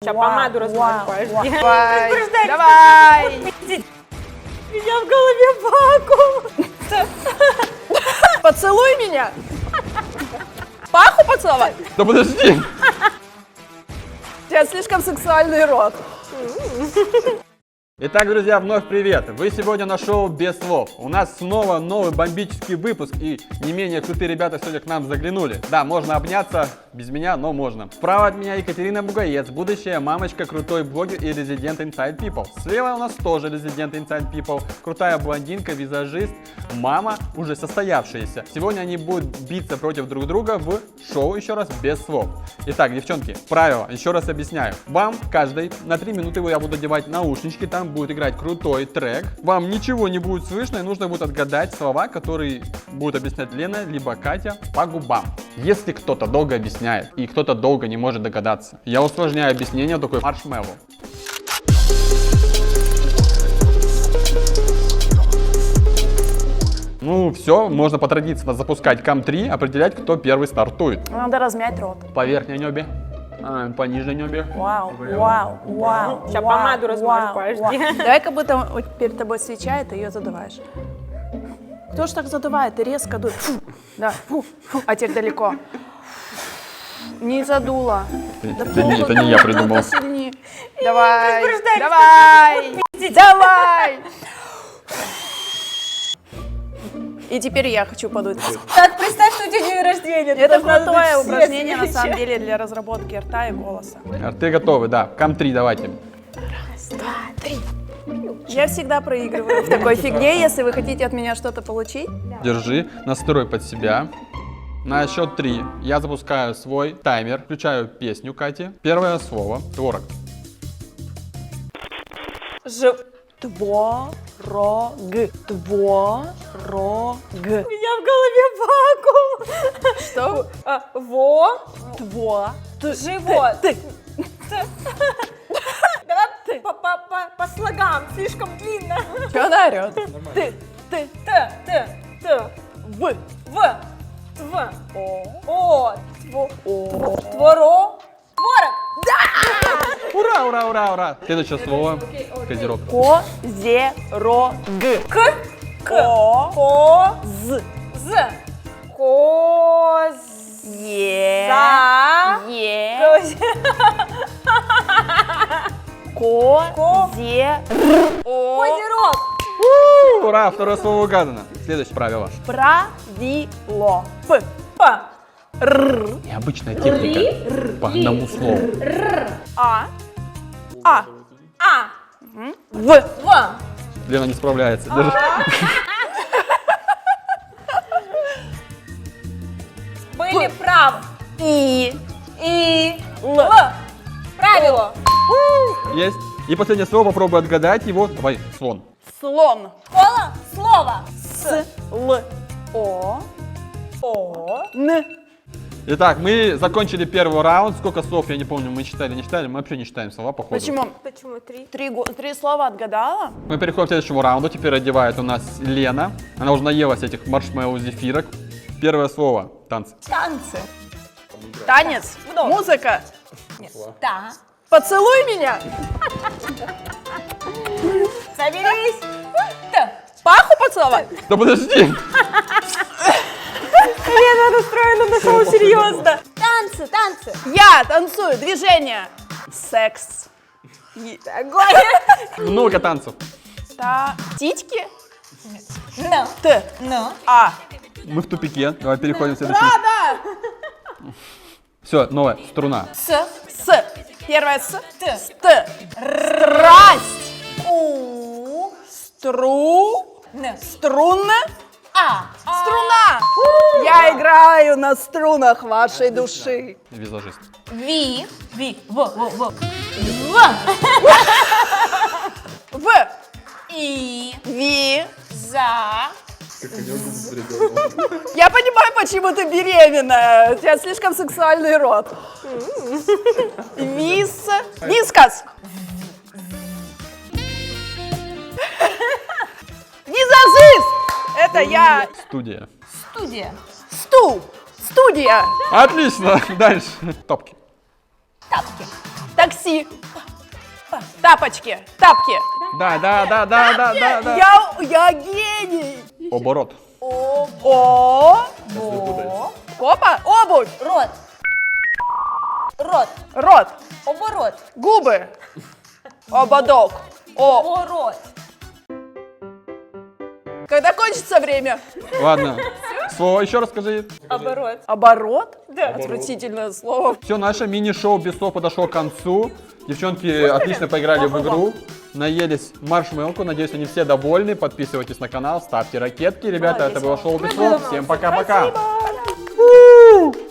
Сейчас помаду размажешь. Давай, давай. У меня в голове вакуум. Поцелуй меня. Паху поцеловать? Да подожди! У тебя слишком сексуальный рот. Итак, друзья, вновь привет! Вы сегодня на шоу «Без слов». У нас снова новый бомбический выпуск, и не менее крутые ребята сегодня к нам заглянули. Да, можно обняться, без меня, но можно. Справа от меня Екатерина Бугаец, будущая мамочка, крутой блогер и резидент Inside People. Слева у нас тоже резидент Inside People, крутая блондинка, визажист, мама, уже состоявшаяся. Сегодня они будут биться против друг друга в шоу, еще раз, «Без слов». Итак, девчонки, правила, еще раз объясняю. Вам, каждый, на 3 минуты я буду одевать наушнички, там будет играть крутой трек. Вам ничего не будет слышно, и нужно будет отгадать слова, которые будет объяснять Лена, либо Катя по губам. Если кто-то долго объясняет, и кто-то долго не может догадаться, я усложняю объяснение такой маршмеллоу. Ну все, можно по традиции запускать кам-3, определять, кто первый стартует. Надо размять рот. По верхней небе, по нижней небе. Вау, вау, вау. Сейчас вау, помаду размажешь, вау, подожди. вау. Давай-ка будто вот перед тобой свеча, и ты ее задуваешь. Кто ж так задувает? Ты резко дуешь. Фу. Да, фу, фу. А теперь далеко. Не задуло. Это не я придумал. Посильнее. Давай, Возбуждайся. давай, давай. И теперь я хочу подуть. Так, представь, что у тебя день рождения. Это Надо крутое все упражнение, на свечи. самом деле, для разработки рта и голоса. Ты готовы, да. Кам-3 давайте. Я всегда проигрываю в такой фигне. Если вы хотите от меня что-то получить, Держи, настрой под себя. На счет 3 я запускаю свой таймер, включаю песню Кати. Первое слово – творог. Творог. Творог. У меня в голове вакуум. Что? Во. Тво. Живот. Ты. Давай по слогам, слишком длинно. Чё она орёт? Ты. Т. В. В. Тв. О. О. Творог. Ура, ура, ура, ура! Следующее слово – козерог. Козерог. К. Коз. З. Коз. Е. За. Е. Коз- Козер. Козерог. Ура, второе слово угадано. Следующее правило. Правило. П. П. Р. Необычная техника по одному слову. А. А. В. В. Лена не справляется. Держи. Были прав. И. Л. Правило. Есть. И последнее слово, попробуй отгадать его. Давай, слон. Слон. Школа. Слово. Л. О. Н. Итак, мы закончили первый раунд. Сколько слов, я не помню, мы читали, не читали. Мы вообще не читаем слова, походу. Почему? Почему 3? Три слова отгадала? Мы переходим к следующему раунду. Теперь одевает у нас Лена. Она уже наелась этих маршмеллоу зефирок. Первое слово – танцы. Танцы. Танец. Много. Музыка. Да. Поцелуй меня. Соберись. Т. Паху поцеловать? Да подожди! Лена настроена на шоу серьезно. Танцы. Я танцую. Движение. Секс. Огонь. Много танцев. Титьки. Но. Т. Но. А. Мы в тупике. Давай переходим к следующему. Все, новая струна. С. С. Первое С. Т. Ст. Страсть. У. Струнно. А. Струна. Я играю на струнах вашей души. Визажист. Ви. В. В. И. Ви. За. Я понимаю, почему ты беременная. У тебя слишком сексуальный рот. Вискас. Визажист. Это я. Студия. Студия. Студия. Отлично! Дальше. Топки. Тапки. Такси. Тапочки. Тапки. Да. Я гений. Оборот. О. Попа. Обувь. Рот. Рот. Рот. Оборот. Губы. Ободок. О. Оборот. Когда кончится время? Ладно. Слово еще расскажи. Оборот. Оборот? Да. Отвратительное слово. Все, наше мини-шоу без слов подошло к концу. Девчонки отлично поиграли в игру. Наелись маршмелку. Надеюсь, они все довольны. Подписывайтесь на канал, ставьте ракетки. Ребята, это было шоу без слов. Всем пока-пока. Спасибо.